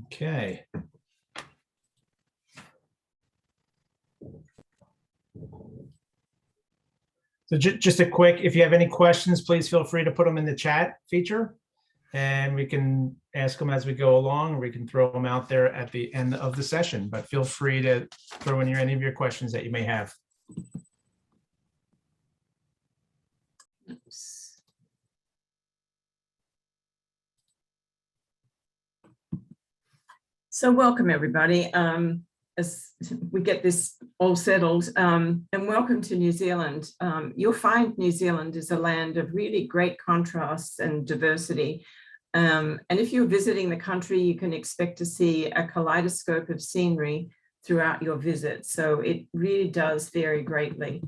Okay. So just a quick, if you have any questions, please feel free to put them in the chat feature and we can ask them as we go along, or we can throw them out there at the end of the session, but feel free to throw in any of your questions that you may have. Oops. So welcome everybody. As we get this all settled, and welcome to New Zealand. You'll find New Zealand is a land of really great contrasts and diversity. And if you're visiting the country, you can expect to see a kaleidoscope of scenery throughout your visit. So it really does vary greatly.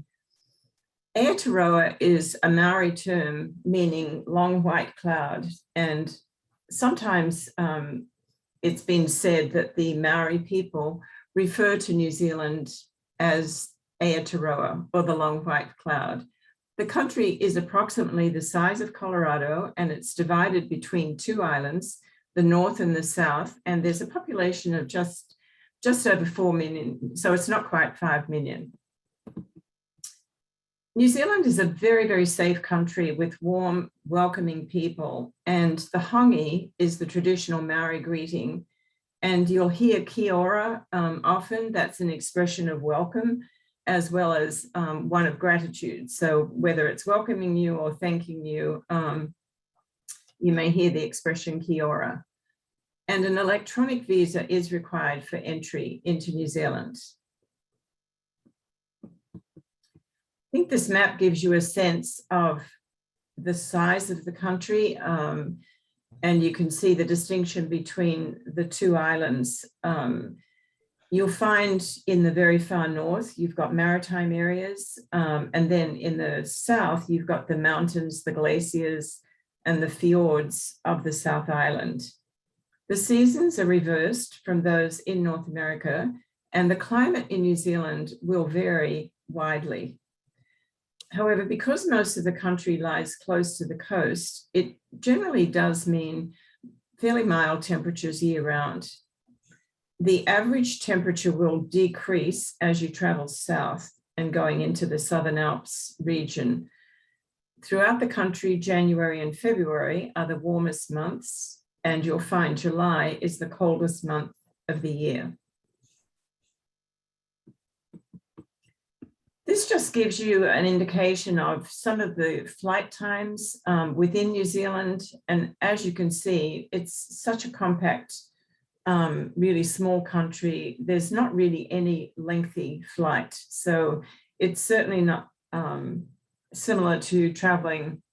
Aotearoa is a Maori term meaning long white cloud, and sometimes it's been said that the Maori people refer to New Zealand as Aotearoa, or the long white cloud. The country is approximately the size of Colorado, and it's divided between two islands, the north and the south, and there's a population of just over 4 million, so it's not quite 5 million. New Zealand is a very, very safe country with warm, welcoming people, and the hongi is the traditional Maori greeting. And you'll hear kia ora often. That's an expression of welcome, as well as one of gratitude. So whether it's welcoming you or thanking you, you may hear the expression kia ora. And an electronic visa is required for entry into New Zealand. I think this map gives you a sense of the size of the country, and you can see the distinction between the two islands. You'll find in the very far north, you've got maritime areas, and then in the south, you've got the mountains, the glaciers, and the fjords of the South Island. The seasons are reversed from those in North America, and the climate in New Zealand will vary widely. However, because most of the country lies close to the coast, it generally does mean fairly mild temperatures year round. The average temperature will decrease as you travel south and going into the Southern Alps region. Throughout the country, January and February are the warmest months, and you'll find July is the coldest month of the year. This just gives you an indication of some of the flight times within New Zealand. And as you can see, it's such a compact, really small country. There's not really any lengthy flight. So it's certainly not similar to traveling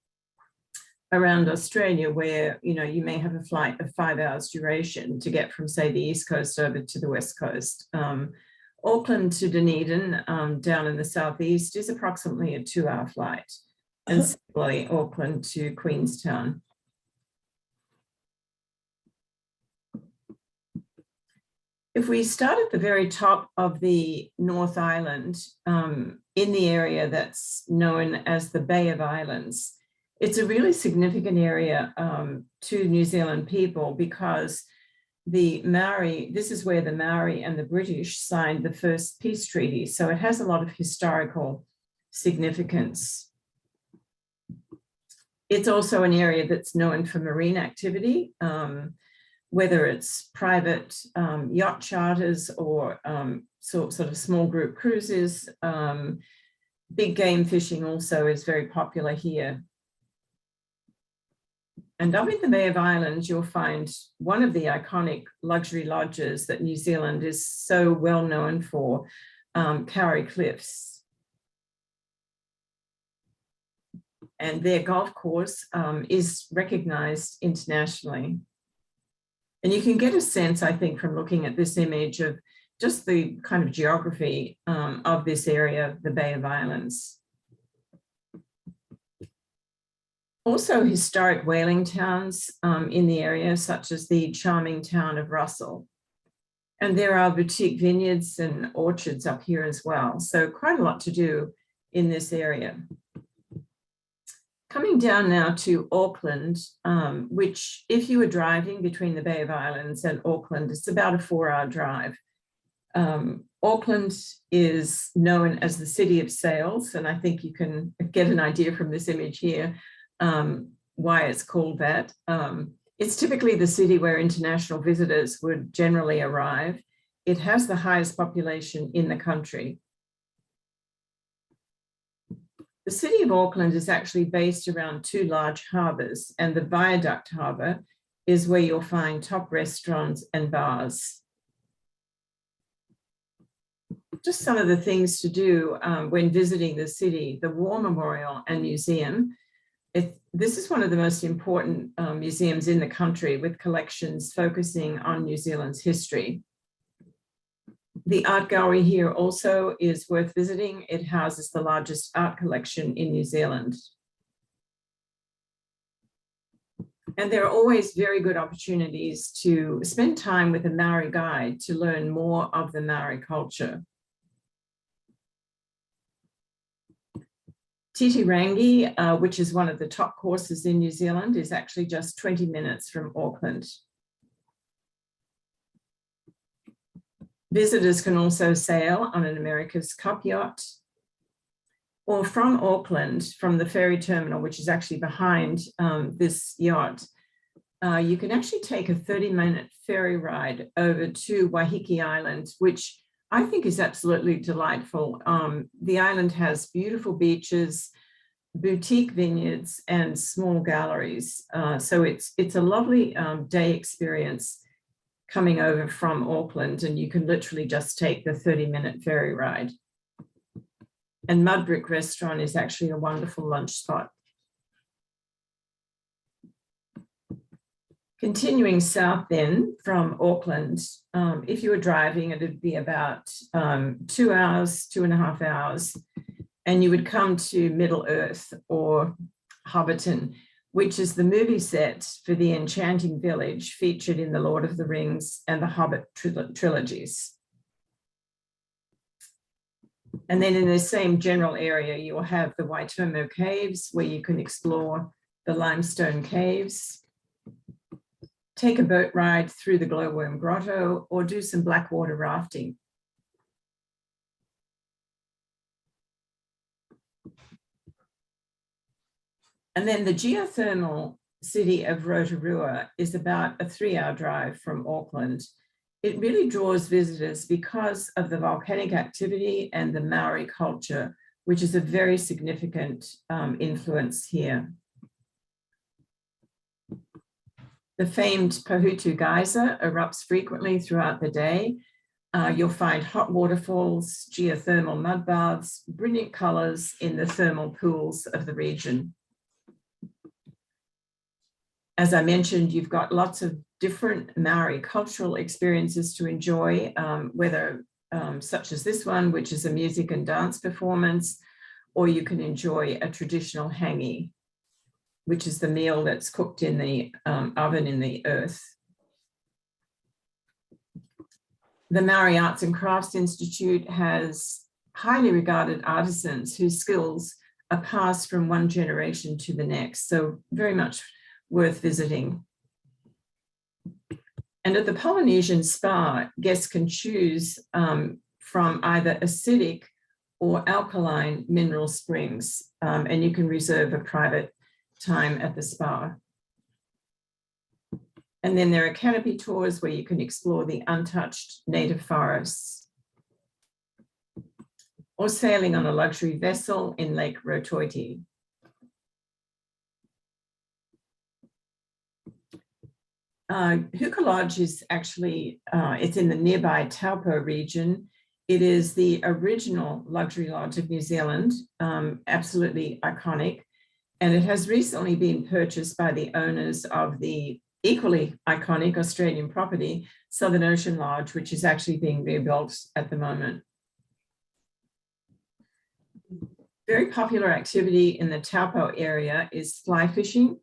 around Australia, where you may have a flight of 5 hours duration to get from, say, the East Coast over to the West Coast. Auckland to Dunedin, down in the southeast, is approximately a 2-hour flight, and similarly Auckland to Queenstown. If we start at the very top of the North Island, in the area that's known as the Bay of Islands, it's a really significant area to New Zealand people, because the Maori, this is where the Maori and the British signed the first peace treaty. So it has a lot of historical significance. It's also an area that's known for marine activity, whether it's private yacht charters or sort of small group cruises. Big game fishing also is very popular here. And up in the Bay of Islands, you'll find one of the iconic luxury lodges that New Zealand is so well known for, Kauri Cliffs. And their golf course is recognized internationally. And you can get a sense, I think, from looking at this image of just the kind of geography of this area, the Bay of Islands. Also historic whaling towns in the area, such as the charming town of Russell. And there are boutique vineyards and orchards up here as well. So quite a lot to do in this area. A Coming down now to Auckland, which if you were driving between the Bay of Islands and Auckland, it's about a 4-hour drive. Auckland is known as the city of sails, and I think you can get an idea from this image here why it's called that. It's typically the city where international visitors would generally arrive. It has the highest population in the country. The city of Auckland is actually based around 2 large harbours, and the Viaduct Harbour is where you'll find top restaurants and bars. Just some of the things to do when visiting the city: the War Memorial and Museum. This is one of the most important museums in the country, with collections focusing on New Zealand's history. The art gallery here also is worth visiting. It houses the largest art collection in New Zealand. And there are always very good opportunities to spend time with a Maori guide to learn more of the Maori culture. Titirangi, which is one of the top courses in New Zealand, is actually just 20 minutes from Auckland. Visitors can also sail on an America's Cup yacht, or from Auckland, from the ferry terminal, which is actually behind this yacht. You can actually take a 30-minute ferry ride over to Waiheke Island, which I think is absolutely delightful. The island has beautiful beaches, boutique vineyards, and small galleries. So it's a lovely day experience coming over from Auckland, and you can literally just take the 30-minute ferry ride. And Mud Brick Restaurant is actually a wonderful lunch spot. Continuing south then from Auckland, if you were driving, it would be about 2 hours, 2.5 hours, and you would come to Middle Earth, or Hobbiton, which is the movie set for the enchanting village featured in The Lord of the Rings and the Hobbit trilogies. And then in the same general area, you will have the Waitomo Caves, where you can explore the limestone caves, take a boat ride through the Glowworm Grotto, or do some blackwater rafting. And then the geothermal city of Rotorua is about a 3-hour drive from Auckland. It really draws visitors because of the volcanic activity and the Maori culture, which is a very significant influence here. The famed Pahutu geyser erupts frequently throughout the day. You'll find hot waterfalls, geothermal mud baths, brilliant colors in the thermal pools of the region. As I mentioned, you've got lots of different Maori cultural experiences to enjoy, whether such as this one, which is a music and dance performance, or you can enjoy a traditional hangi, which is the meal that's cooked in the oven in the earth. The Maori Arts and Crafts Institute has highly regarded artisans whose skills are passed from one generation to the next, so very much worth visiting. And at the Polynesian Spa, guests can choose from either acidic or alkaline mineral springs, and you can reserve a private time at the spa. And then there are canopy tours where you can explore the untouched native forests, or sailing on a luxury vessel in Lake Rotoiti. Huka Lodge is actually, it's in the nearby Taupo region. It is the original luxury lodge of New Zealand, absolutely iconic. And it has recently been purchased by the owners of the equally iconic Australian property, Southern Ocean Lodge, which is actually being rebuilt at the moment. Very popular activity in the Taupo area is fly fishing.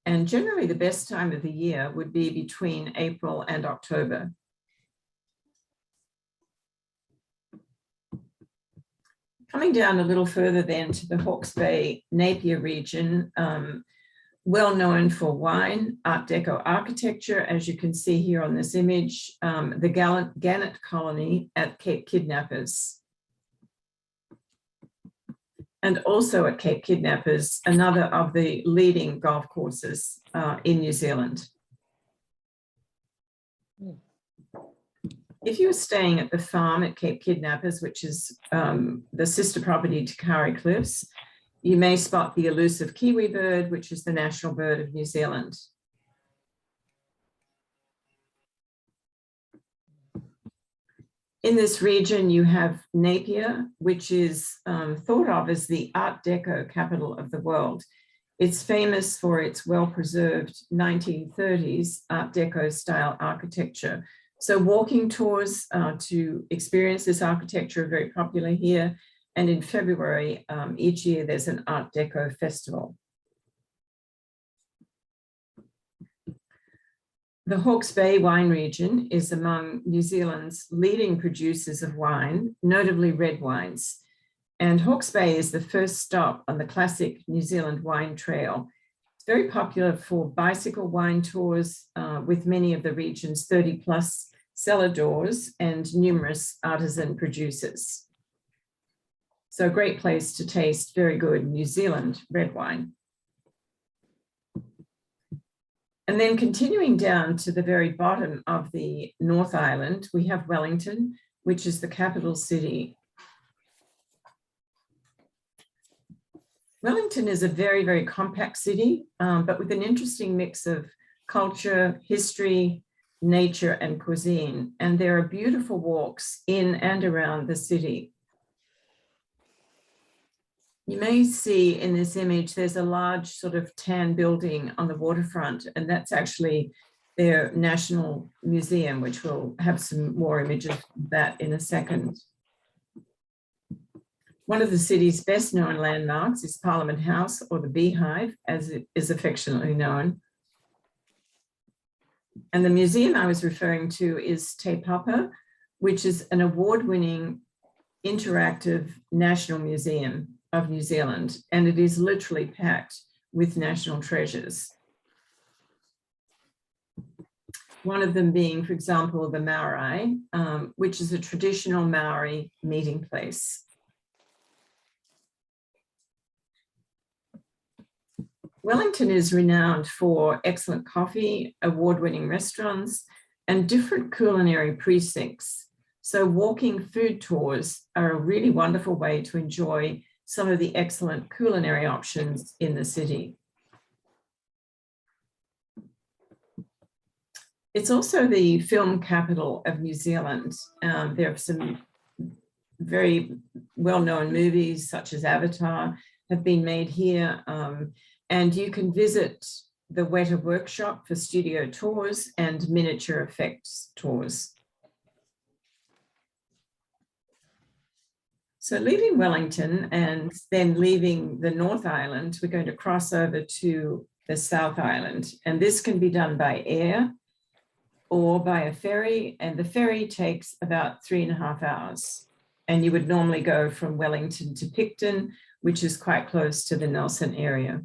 And generally the best time of the year would be between April and October. Coming down a little further then to the Hawke's Bay Napier region, well known for wine, Art Deco architecture, as you can see here on this image, the Gannet colony at Cape Kidnappers. And also at Cape Kidnappers, another of the leading golf courses in New Zealand. If you were staying at the farm at Cape Kidnappers, which is the sister property to Kari Cliffs, you may spot the elusive kiwi bird, which is the national bird of New Zealand. In this region, you have Napier, which is thought of as the Art Deco capital of the world. It's famous for its well-preserved 1930s Art Deco style architecture. So walking tours to experience this architecture are very popular here. And in February, each year, there's an Art Deco festival. The Hawke's Bay wine region is among New Zealand's leading producers of wine, notably red wines. And Hawke's Bay is the first stop on the classic New Zealand wine trail. It's very popular for bicycle wine tours with many of the region's 30+ cellar doors and numerous artisan producers. So a great place to taste very good New Zealand red wine. And then continuing down to the very bottom of the North Island, we have Wellington, which is the capital city. Wellington is a very, very compact city, but with an interesting mix of culture, history, nature, and cuisine. And there are beautiful walks in and around the city. You may see in this image, there's a large sort of tan building on the waterfront, and that's actually their National Museum, which we'll have some more images of that in a second. One of the city's best known landmarks is Parliament House, or the Beehive, as it is affectionately known. And the museum I was referring to is Te Papa, which is an award-winning interactive national museum of New Zealand, and it is literally packed with national treasures. One of them being, for example, the Marae, which is a traditional Maori meeting place. Wellington is renowned for excellent coffee, award-winning restaurants, and different culinary precincts. So walking food tours are a really wonderful way to enjoy some of the excellent culinary options in the city. It's also the film capital of New Zealand. There are some very well-known movies such as Avatar have been made here. And you can visit the Weta workshop for studio tours and miniature effects tours. So leaving Wellington and then leaving the North Island, we're going to cross over to the South Island. And this can be done by air or by a ferry. And the ferry takes about 3.5 hours. And you would normally go from Wellington to Picton, which is quite close to the Nelson area.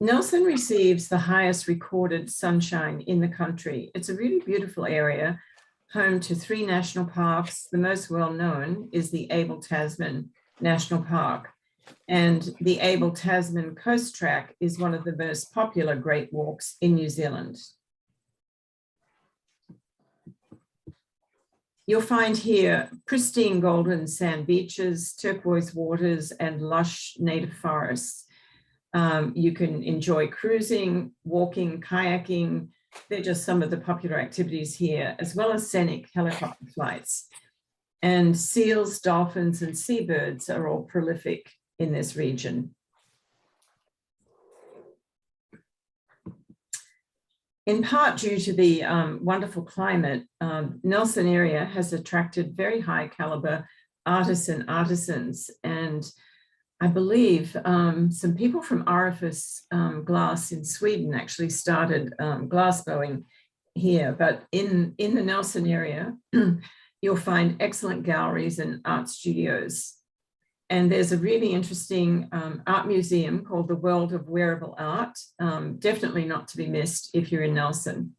Nelson receives the highest recorded sunshine in the country. It's a really beautiful area, home to 3 national parks. The most well-known is the Abel Tasman National Park. And the Abel Tasman Coast Track is one of the most popular great walks in New Zealand. You'll find here pristine golden sand beaches, turquoise waters, and lush native forests. You can enjoy cruising, walking, kayaking. They're just some of the popular activities here, as well as scenic helicopter flights. And seals, dolphins, and seabirds are all prolific in this region. In part due to the wonderful climate, Nelson area has attracted very high caliber artisans. And I believe some people from Orifice Glass in Sweden actually started glass blowing here, but in the Nelson area, you'll find excellent galleries and art studios. And there's a really interesting art museum called the World of Wearable Art, definitely not to be missed if you're in Nelson.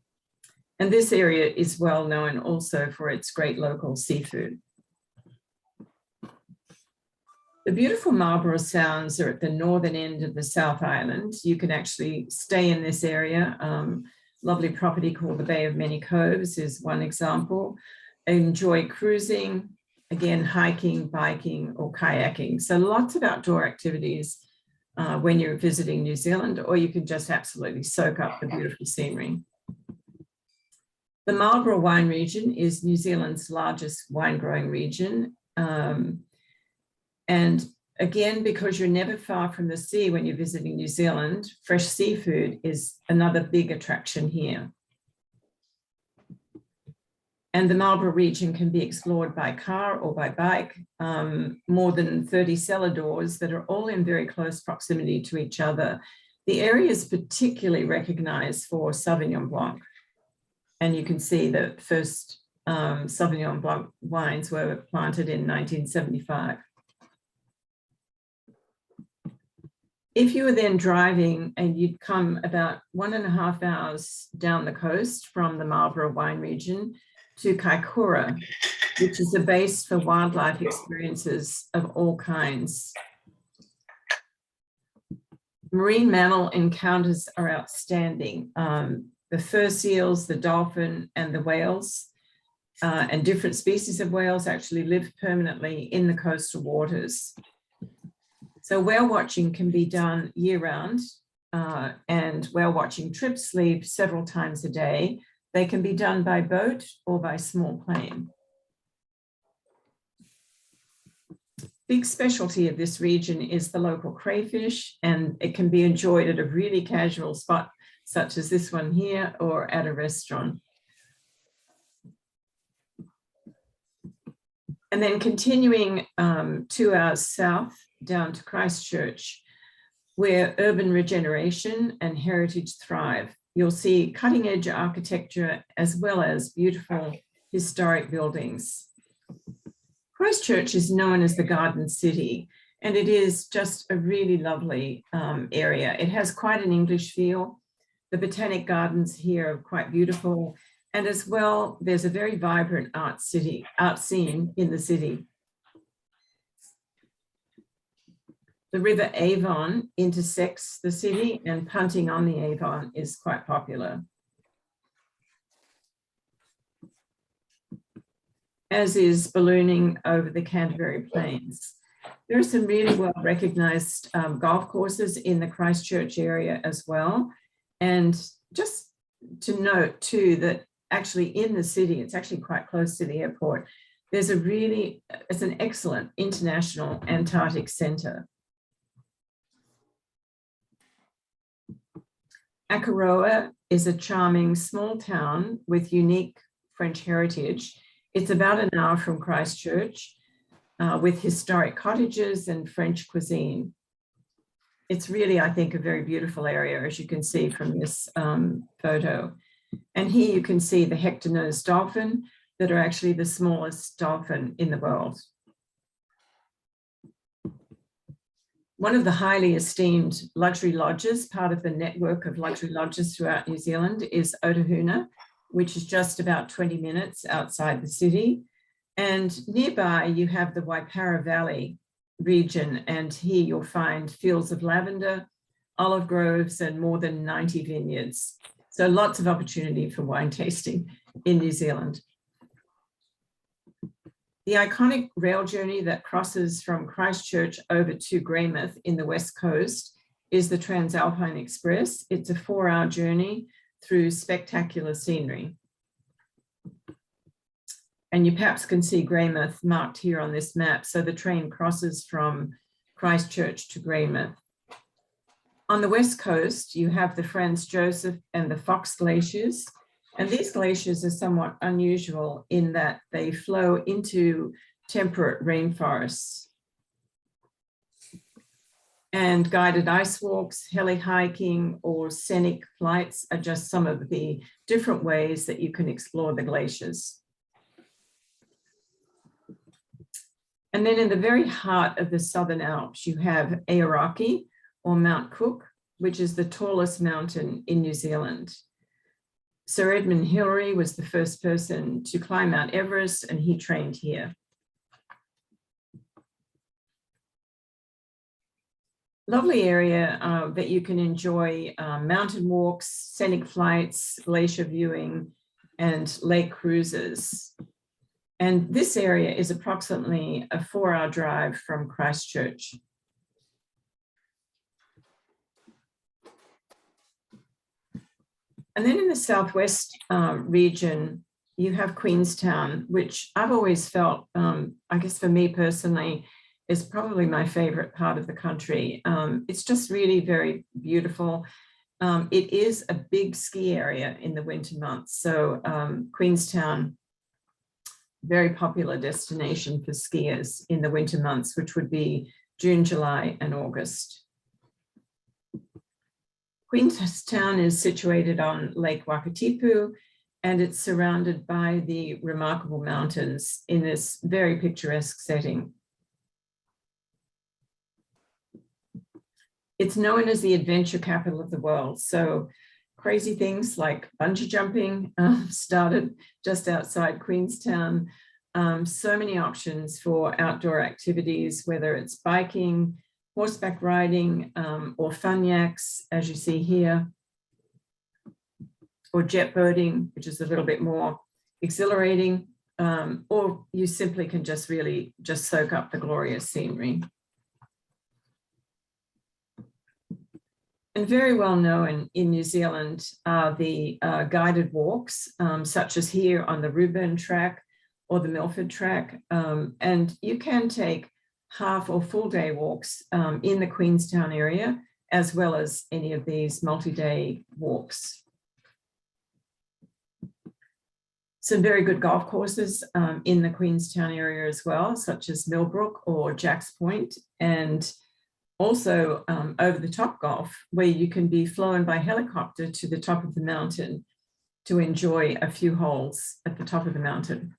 And this area is well known also for its great local seafood. The beautiful Marlborough Sounds are at the northern end of the South Island. You can actually stay in this area. Lovely property called the Bay of Many Coves is one example. Enjoy cruising, again, hiking, biking, or kayaking. So lots of outdoor activities when you're visiting New Zealand, or you can just absolutely soak up the beautiful scenery. The Marlborough wine region is New Zealand's largest wine growing region. And again, because you're never far from the sea when you're visiting New Zealand, fresh seafood is another big attraction here. And the Marlborough region can be explored by car or by bike. More than 30 cellar doors that are all in very close proximity to each other. The area is particularly recognized for Sauvignon Blanc. And you can see the first Sauvignon Blanc wines were planted in 1975. If you were then driving and you'd come about 1.5 hours down the coast from the Marlborough wine region to Kaikoura, which is a base for wildlife experiences of all kinds. Marine mammal encounters are outstanding. The fur seals, the dolphin, and the whales, and different species of whales actually live permanently in the coastal waters. So whale watching can be done year-round, and whale watching trips leave several times a day. They can be done by boat or by small plane. Big specialty of this region is the local crayfish, and it can be enjoyed at a really casual spot, such as this one here, or at a restaurant. And then continuing 2 hours south down to Christchurch, where urban regeneration and heritage thrive. You'll see cutting edge architecture as well as beautiful historic buildings. Christchurch is known as the Garden City, and it is just a really lovely area. It has quite an English feel. The botanic gardens here are quite beautiful. And as well, there's a very vibrant art scene in the city. The River Avon intersects the city, and punting on the Avon is quite popular. As is ballooning over the Canterbury Plains. There are some really well recognized golf courses in the Christchurch area as well. And just to note too, that actually in the city, it's actually quite close to the airport, it's an excellent international Antarctic center. Akaroa is a charming small town with unique French heritage. It's about an hour from Christchurch with historic cottages and French cuisine. It's really, I think, a very beautiful area, as you can see from this photo. And here you can see the Hector-nosed dolphin that are actually the smallest dolphin in the world. One of the highly esteemed luxury lodges, part of the network of luxury lodges throughout New Zealand, is Otahuna, which is just about 20 minutes outside the city. And nearby you have the Waipara Valley region, and here you'll find fields of lavender, olive groves, and more than 90 vineyards. So lots of opportunity for wine tasting in New Zealand. The iconic rail journey that crosses from Christchurch over to Greymouth in the West Coast is the Transalpine Express. It's a 4-hour journey through spectacular scenery. And you perhaps can see Greymouth marked here on this map. So the train crosses from Christchurch to Greymouth. On the West Coast, you have the Franz Josef and the Fox glaciers. And these glaciers are somewhat unusual in that they flow into temperate rainforests. And guided ice walks, heli hiking, or scenic flights are just some of the different ways that you can explore the glaciers. And then in the very heart of the Southern Alps, you have Aoraki, or Mount Cook, which is the tallest mountain in New Zealand. Sir Edmund Hillary was the first person to climb Mount Everest, and he trained here. Lovely area that you can enjoy mountain walks, scenic flights, glacier viewing, and lake cruises. And this area is approximately a 4-hour drive from Christchurch. And then in the southwest region, you have Queenstown, which I've always felt, I guess for me personally, is probably my favorite part of the country. It's just really very beautiful. It is a big ski area in the winter months. So Queenstown, very popular destination for skiers in the winter months, which would be June, July, and August. Queenstown is situated on Lake Wakatipu, and it's surrounded by the remarkable mountains in this very picturesque setting. It's known as the adventure capital of the world. So crazy things like bungee jumping started just outside Queenstown. So many options for outdoor activities, whether it's biking, horseback riding, or fun yaks, as you see here, or jet boating, which is a little bit more exhilarating, or you simply can just really just soak up the glorious scenery. And very well known in New Zealand are the guided walks, such as here on the Ruburn track or the Milford track. And you can take half or full day walks in the Queenstown area, as well as any of these multi-day walks. Some very good golf courses in the Queenstown area as well, such as Millbrook or Jacks Point, and also over the top golf, where you can be flown by helicopter to the top of the mountain to enjoy a few holes at the top of the mountain.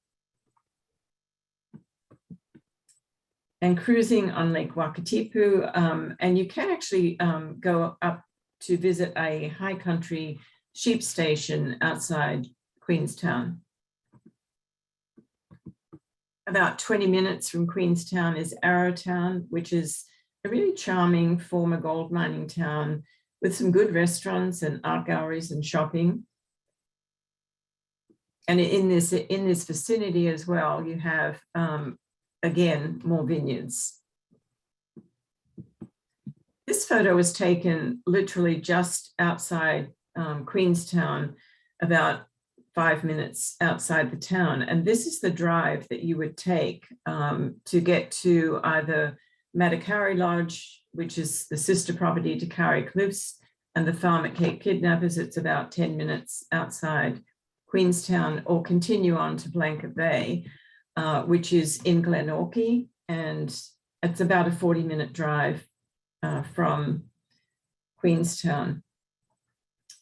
And cruising on Lake Wakatipu, and you can actually go up to visit a high country sheep station outside Queenstown. About 20 minutes from Queenstown is Arrowtown, which is a really charming former gold mining town with some good restaurants and art galleries and shopping. And in this vicinity as well, you have, again, more vineyards. This photo was taken literally just outside Queenstown, about 5 minutes outside the town. And this is the drive that you would take to get to either Matakari Lodge, which is the sister property to Kauri Cliffs, and the farm at Cape Kidnappers. It's about 10 minutes outside Queenstown, or continue on to Blanket Bay, which is in Glenorchy, and it's about a 40-minute drive from Queenstown.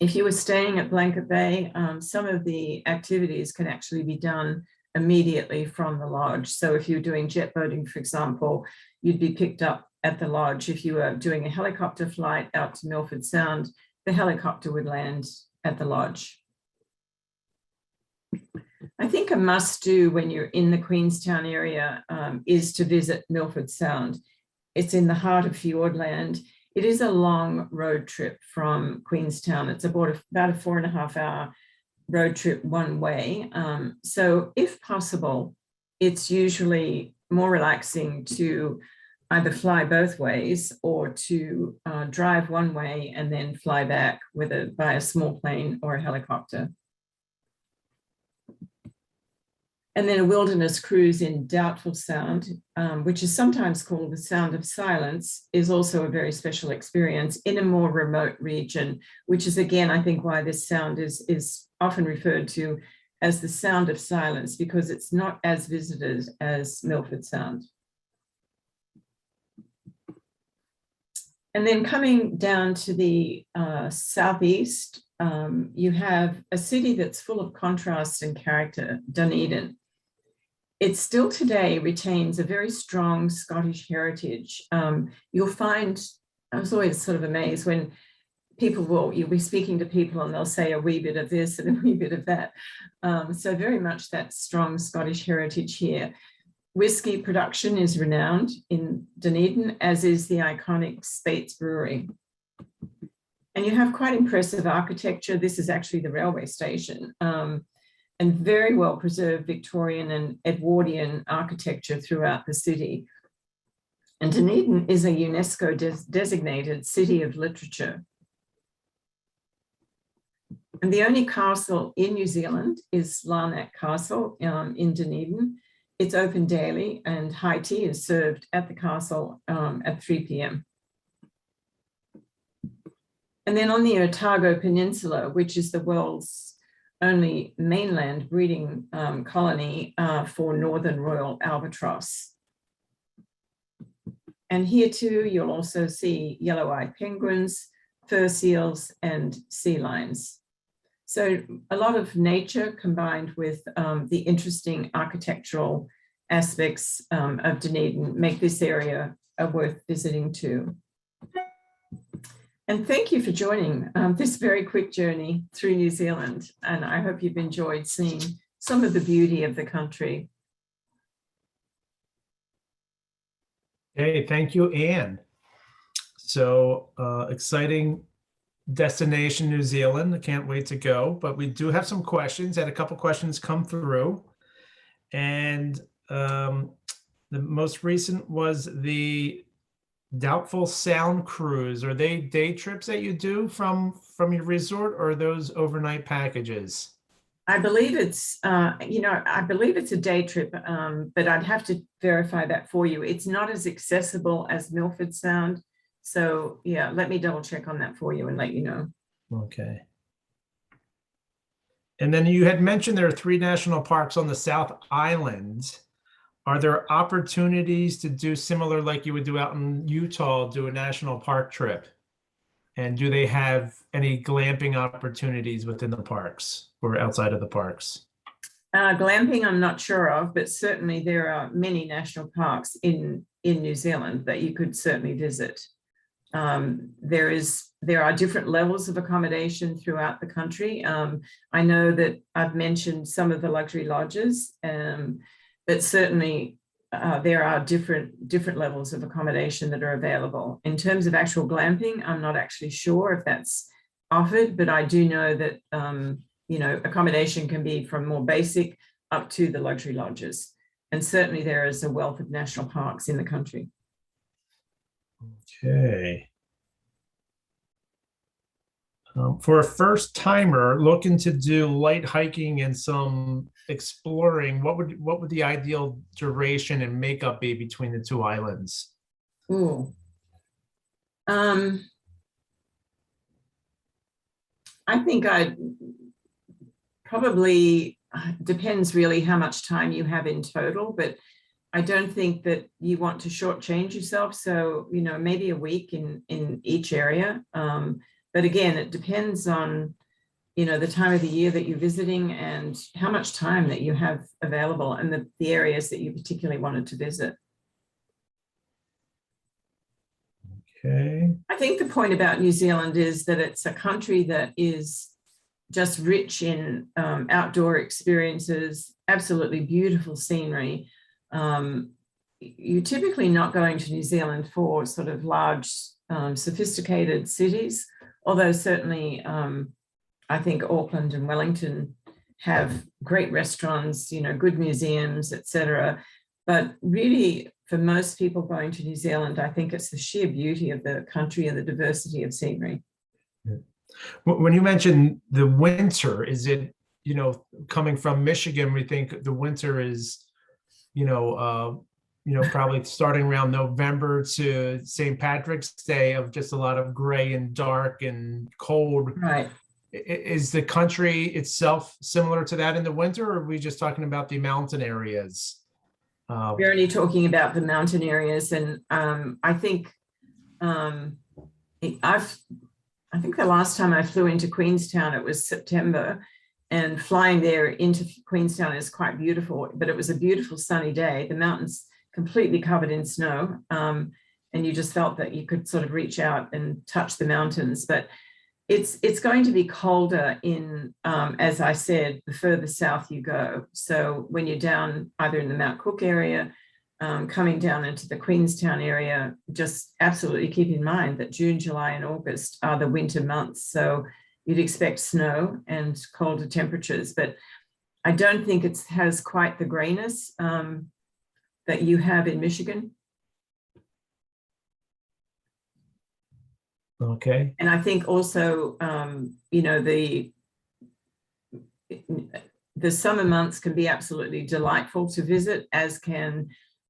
If you were staying at Blanket Bay, some of the activities can actually be done immediately from the lodge. So if you're doing jet boating, for example, you'd be picked up at the lodge. If you were doing a helicopter flight out to Milford Sound, the helicopter would land at the lodge. I think a must-do when you're in the Queenstown area is to visit Milford Sound. It's in the heart of Fiordland. It is a long road trip from Queenstown. It's about a 4.5-hour road trip one way. So if possible, it's usually more relaxing to either fly both ways or to drive one way and then fly back by a small plane or a helicopter. And then a wilderness cruise in Doubtful Sound, which is sometimes called the Sound of Silence, is also a very special experience in a more remote region, which is, again, I think why this sound is often referred to as the Sound of Silence, because it's not as visited as Milford Sound. And then coming down to the southeast, you have a city that's full of contrast and character, Dunedin. it still today retains a very strong Scottish heritage. You'll find, I was always sort of amazed when you'll be speaking to people and they'll say a wee bit of this and a wee bit of that. So very much that strong Scottish heritage here. Whiskey production is renowned in Dunedin, as is the iconic Speight's Brewery. And you have quite impressive architecture. This is actually the railway station, and very well preserved Victorian and Edwardian architecture throughout the city. And Dunedin is a UNESCO designated city of literature. And the only castle in New Zealand is Larnac Castle in Dunedin. It's open daily and high tea is served at the castle at 3 p.m. And then on the Otago Peninsula, which is the world's only mainland breeding colony for northern royal albatross. And here too, you'll also see yellow-eyed penguins, fur seals, and sea lions. So a lot of nature combined with the interesting architectural aspects of Dunedin make this area worth visiting too. And thank you for joining this very quick journey through New Zealand. And I hope you've enjoyed seeing some of the beauty of the country. Hey, thank you, Anne. So exciting destination, New Zealand. I can't wait to go, but we do have some questions. Had a couple questions come through. And the most recent was the Doubtful Sound cruise. Are they day trips that you do from your resort, or are those overnight packages? I believe it's, I believe it's a day trip, but I'd have to verify that for you. It's not as accessible as Milford Sound. So yeah, let me double check on that for you and let you know. Okay. And then you had mentioned there are 3 national parks on the South Island. Are there opportunities to do similar like you would do out in Utah, do a national park trip? And do they have any glamping opportunities within the parks or outside of the parks? Glamping, I'm not sure of, but certainly there are many national parks in New Zealand that you could certainly visit. There are different levels of accommodation throughout the country. I know that I've mentioned some of the luxury lodges, but certainly there are different levels of accommodation that are available. In terms of actual glamping, I'm not actually sure if that's offered, but I do know that accommodation can be from more basic up to the luxury lodges. And certainly there is a wealth of national parks in the country. Okay. For a first timer looking to do light hiking and some exploring, what would the ideal duration and makeup be between the 2 islands? Ooh. I think I'd probably, depends really how much time you have in total, but I don't think that you want to shortchange yourself. So, maybe a week in each area. But again, it depends on, the time of the year that you're visiting and how much time that you have available and the areas that you particularly wanted to visit. Okay. I think the point about New Zealand is that it's a country that is just rich in outdoor experiences, absolutely beautiful scenery. You're typically not going to New Zealand for sort of large, sophisticated cities, although certainly I think Auckland and Wellington have great restaurants, good museums, etc. But really, for most people going to New Zealand, I think it's the sheer beauty of the country and the diversity of scenery. When you mentioned the winter, is it, coming from Michigan, we think the winter is, probably starting around November to St. Patrick's Day of just a lot of gray and dark and cold. Right. Is the country itself similar to that in the winter, or are we just talking about the mountain areas? We're only talking about the mountain areas, and I think the last time I flew into Queenstown, it was September, and flying there into Queenstown is quite beautiful, but it was a beautiful sunny day. The mountains completely covered in snow. And you just felt that you could sort of reach out and touch the mountains. But it's going to be colder in, as I said, the further south you go. So when you're down either in the Mount Cook area, coming down into the Queenstown area, just absolutely keep in mind that June, July, and August are the winter months. So you'd expect snow and colder temperatures, but I don't think it has quite the grayness that you have in Michigan. Okay. And I think also, you know, the summer months can be absolutely delightful to visit, as can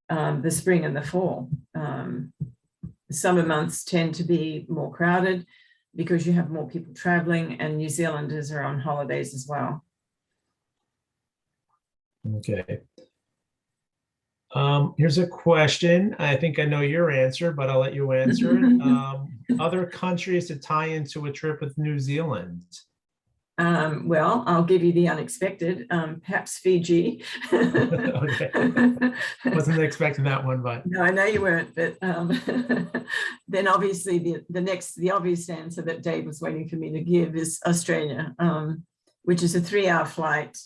the spring and the fall. The summer months tend to be more crowded because you have more people traveling, and New Zealanders are on holidays as well. Okay. Here's a question. I think I know your answer, but I'll let you answer it. Other countries to tie into a trip with New Zealand? Well, I'll give you the unexpected, perhaps Fiji. Okay. Wasn't expecting that one, but No, I know you weren't, but then obviously the obvious answer that Dave was waiting for me to give is Australia, which is a 3-hour flight.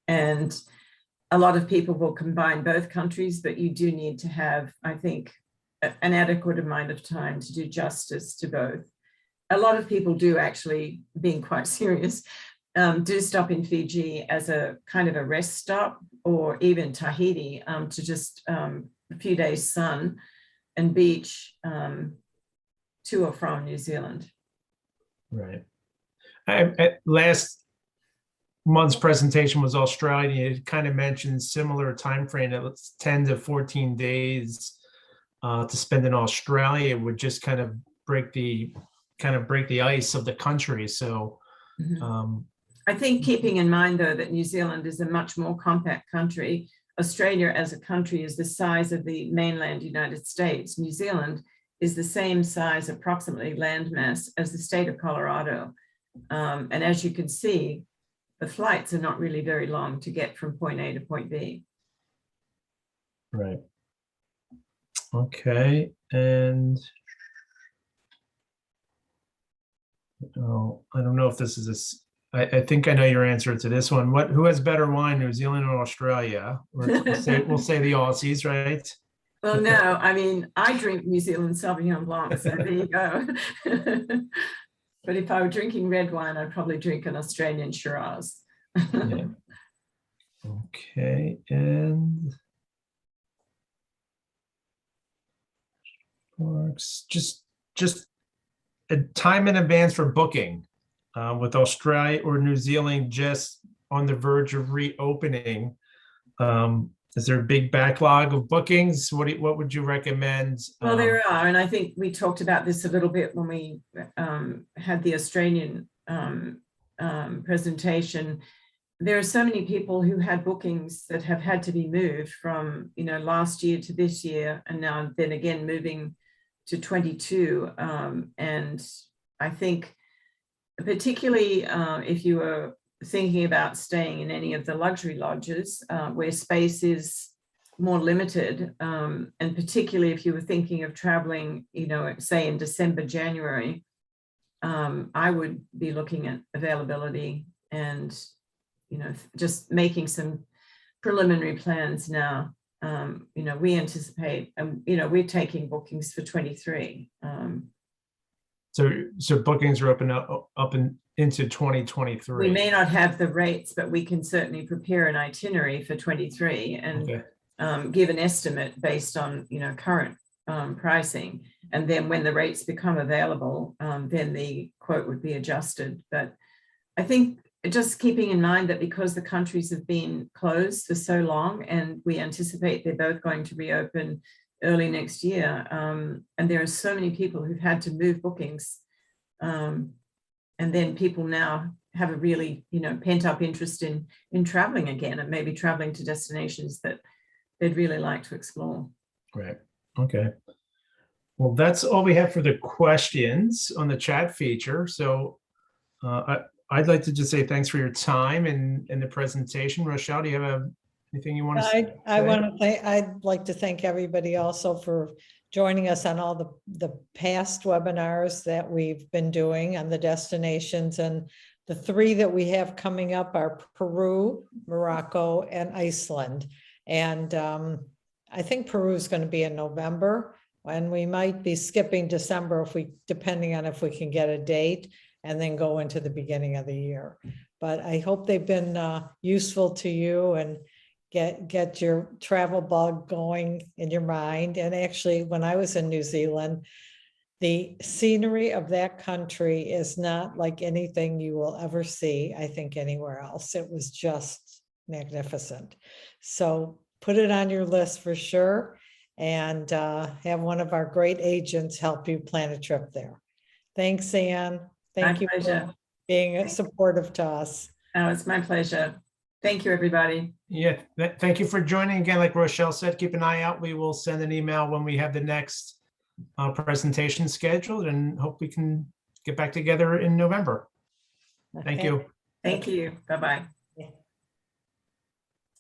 And a lot of people will combine both countries, but you do need to have, I think, an adequate amount of time to do justice to both. A lot of people do, actually, being quite serious, do stop in Fiji as a kind of a rest stop, or even Tahiti to just a few days sun and beach to or from New Zealand. right. Last month's presentation was Australia. It kind of mentioned similar time frame. It's 10 to 14 days to spend in Australia. It would just kind of break the ice of the country. So I think, keeping in mind, though, that New Zealand is a much more compact country. Australia as a country is the size of the mainland United States. New Zealand is the same size, approximately, landmass as the state of Colorado. And as you can see, the flights are not really very long to get from point A to point B. right. Okay. And I don't know if this is I think I know your answer to this one. Who has better wine, New Zealand or Australia? We'll say the Aussies, right? Well, no, I mean, I drink New Zealand Sauvignon Blanc, so there you go. But if I were drinking red wine, I'd probably drink an Australian Shiraz. Yeah. Okay, and works just a time in advance for booking with Australia or New Zealand just on the verge of reopening. Is there a big backlog of bookings? What would you recommend? Well, there are, and I think we talked about this a little bit when we had the Australian presentation. There are so many people who had bookings that have had to be moved from, you know, last year to this year, and now then again moving to 22. And I think particularly if you were thinking about staying in any of the luxury lodges where space is more limited, and particularly if you were thinking of traveling, you know, say in December, January, I would be looking at availability and, you know, just making some preliminary plans now. You know, we anticipate, you know, we're taking bookings for 23. So bookings are open up and into 2023. We may not have the rates, but we can certainly prepare an itinerary for 23 and Okay. give an estimate based on, you know, current pricing. And then when the rates become available, then the quote would be adjusted. But I think just keeping in mind that because the countries have been closed for so long, and we anticipate they're both going to reopen early next year, and there are so many people who've had to move bookings, and then people now have a really, you know, pent-up interest in traveling again, and maybe traveling to destinations that they'd really like to explore. Right. Okay. Well, that's all we have for the questions on the chat feature. So I'd like to just say thanks for your time and the presentation. Rochelle, do you have anything you want to say? I want to thank, I'd like to thank everybody also for joining us on all the past webinars that we've been doing on the destinations, and the 3 that we have coming up are Peru, Morocco, and Iceland. And I think Peru is going to be in November, and we might be skipping December depending on if we can get a date, and then go into the beginning of the year. But I hope they've been useful to you and get your travel bug going in your mind. And actually, when I was in New Zealand, the scenery of that country is not like anything you will ever see, I think, anywhere else. It was just magnificent. So put it on your list for sure, and have one of our great agents help you plan a trip there. Thanks, Anne. Thank you pleasure. for being supportive to us. Oh, it's my pleasure. Thank you, everybody. Yeah, thank you for joining again. Like Rochelle said, keep an eye out. We will send an email when we have the next presentation scheduled, and hope we can get back together in November. Thank Okay. you. Thank you. Bye-bye.